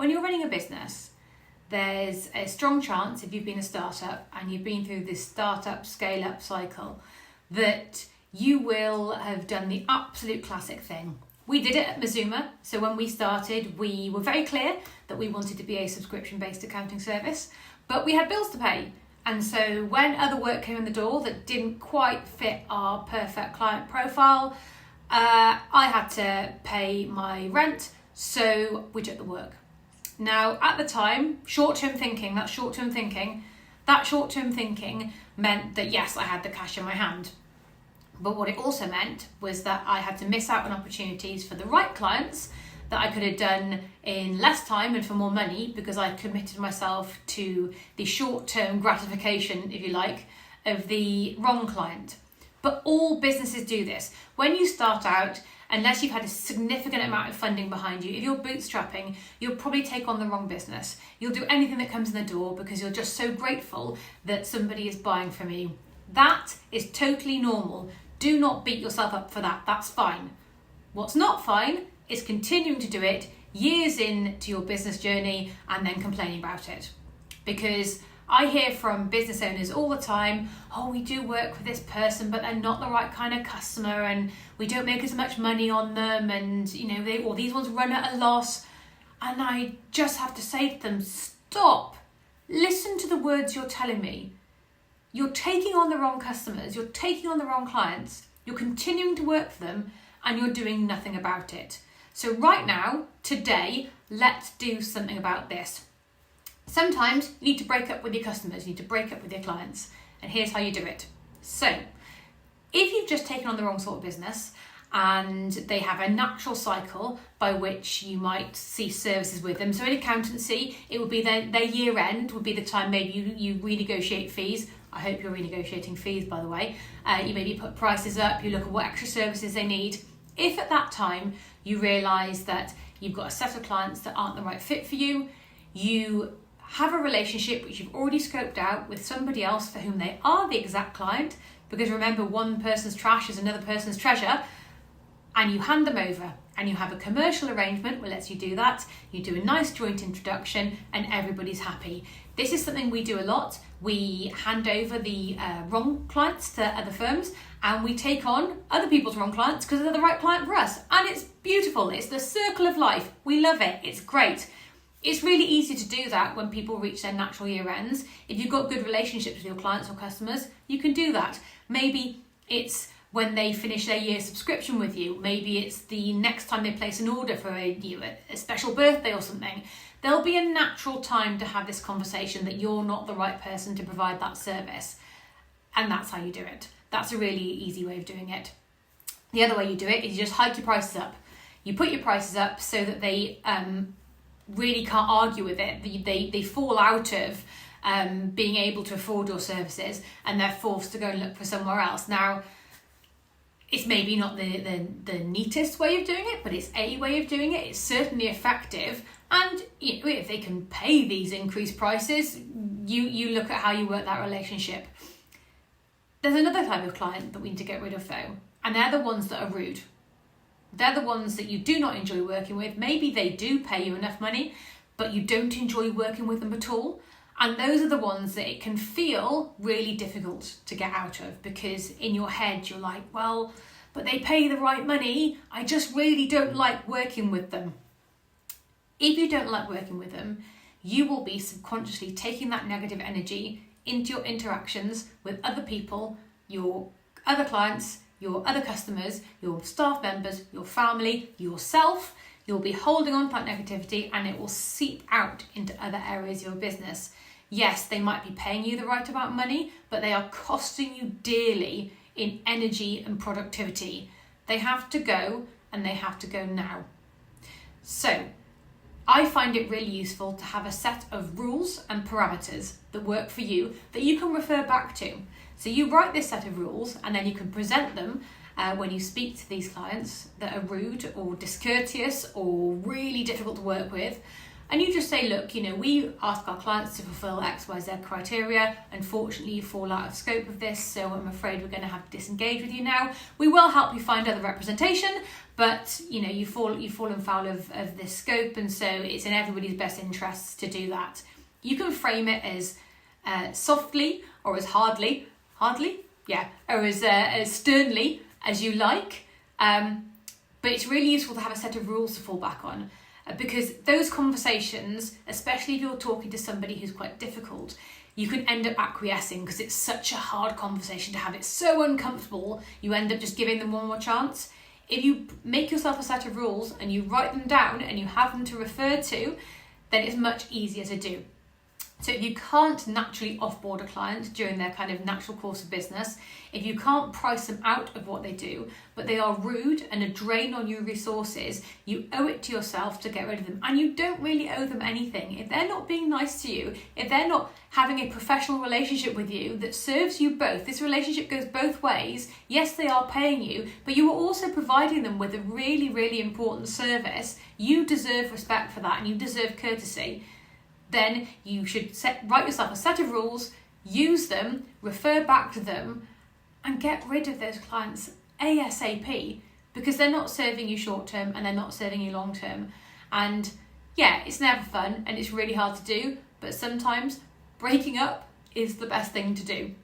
When you're running a business, there's a strong chance, if you've been a startup and you've been through this startup scale-up cycle, that you will have done the absolute classic thing. We did it at Mazuma. So when we started, we were very clear that we wanted to be a subscription-based accounting service, but we had bills to pay. And so when other work came in the door that didn't quite fit our perfect client profile, I had to pay my rent, so we took the work. Now, at the time, short-term thinking meant that yes, I had the cash in my hand. But what it also meant was that I had to miss out on opportunities for the right clients that I could have done in less time and for more money, because I committed myself to the short-term gratification, if you like, of the wrong client. But all businesses do this. When you start out, unless you've had a significant amount of funding behind you, if you're bootstrapping, you'll probably take on the wrong business. You'll do anything that comes in the door because you're just so grateful that somebody is buying from you. That is totally normal. Do not beat yourself up for that. That's fine. What's not fine is continuing to do it years into your business journey and then complaining about it. Because I hear from business owners all the time, oh, we do work with this person, but they're not the right kind of customer and we don't make as much money on them, and these ones run at a loss. And I just have to say to them, stop. Listen to the words you're telling me. You're taking on the wrong customers, you're taking on the wrong clients, you're continuing to work for them, and you're doing nothing about it. So right now, today, let's do something about this. Sometimes you need to break up with your customers, you need to break up with your clients, and here's how you do it. So, if you've just taken on the wrong sort of business and they have a natural cycle by which you might cease services with them, so in accountancy, it would be their year end would be the time maybe you renegotiate fees. I hope you're renegotiating fees, by the way. You maybe put prices up, you look at what extra services they need. If at that time you realise that you've got a set of clients that aren't the right fit for you, you have a relationship which you've already scoped out with somebody else for whom they are the exact client, because remember, one person's trash is another person's treasure, and you hand them over and you have a commercial arrangement where lets you do that. You do a nice joint introduction and everybody's happy. This is something we do a lot. We hand over the wrong clients to other firms and we take on other people's wrong clients because they're the right client for us. And it's beautiful. It's the circle of life. We love it. It's great. It's really easy to do that when people reach their natural year ends. If you've got good relationships with your clients or customers, you can do that. Maybe it's when they finish their year subscription with you. Maybe it's the next time they place an order for a special birthday or something. There'll be a natural time to have this conversation that you're not the right person to provide that service. And that's how you do it. That's a really easy way of doing it. The other way you do it is you just hike your prices up. You put your prices up so that they really can't argue with it. They fall out of being able to afford your services and they're forced to go and look for somewhere else. Now, it's maybe not the neatest way of doing it, but it's a way of doing it. It's certainly effective. And if they can pay these increased prices, you look at how you work that relationship. There's another type of client that we need to get rid of though, and they're the ones that are rude. They're the ones that you do not enjoy working with. Maybe they do pay you enough money, but you don't enjoy working with them at all. And those are the ones that it can feel really difficult to get out of, because in your head you're like, well, but they pay the right money. I just really don't like working with them. If you don't like working with them, you will be subconsciously taking that negative energy into your interactions with other people, your other clients, your other customers, your staff members, your family, yourself. You'll be holding on to that negativity and it will seep out into other areas of your business. Yes, they might be paying you the right amount of money, but they are costing you dearly in energy and productivity. They have to go and they have to go now. So I find it really useful to have a set of rules and parameters that work for you that you can refer back to. So you write this set of rules and then you can present them when you speak to these clients that are rude or discourteous or really difficult to work with. And you just say, look, we ask our clients to fulfill X, Y, Z criteria. Unfortunately, you fall out of scope of this, so I'm afraid we're going to have to disengage with you now. We will help you find other representation, But you've fallen foul of this scope, and so it's in everybody's best interests to do that. You can frame it as softly or as hardly, or as sternly as you like. But it's really useful to have a set of rules to fall back on, because those conversations, especially if you're talking to somebody who's quite difficult, you can end up acquiescing because it's such a hard conversation to have. It's so uncomfortable, you end up just giving them one more chance. If you make yourself a set of rules and you write them down and you have them to refer to, then it's much easier to do. So if you can't naturally offboard a client during their kind of natural course of business, if you can't price them out of what they do, but they are rude and a drain on your resources, you owe it to yourself to get rid of them. And you don't really owe them anything. If they're not being nice to you, if they're not having a professional relationship with you that serves you both, this relationship goes both ways. Yes, they are paying you, but you are also providing them with a really, really important service. You deserve respect for that, and you deserve courtesy. Then you should write yourself a set of rules, use them, refer back to them, and get rid of those clients ASAP, because they're not serving you short term and they're not serving you long term. And yeah, it's never fun and it's really hard to do, but sometimes breaking up is the best thing to do.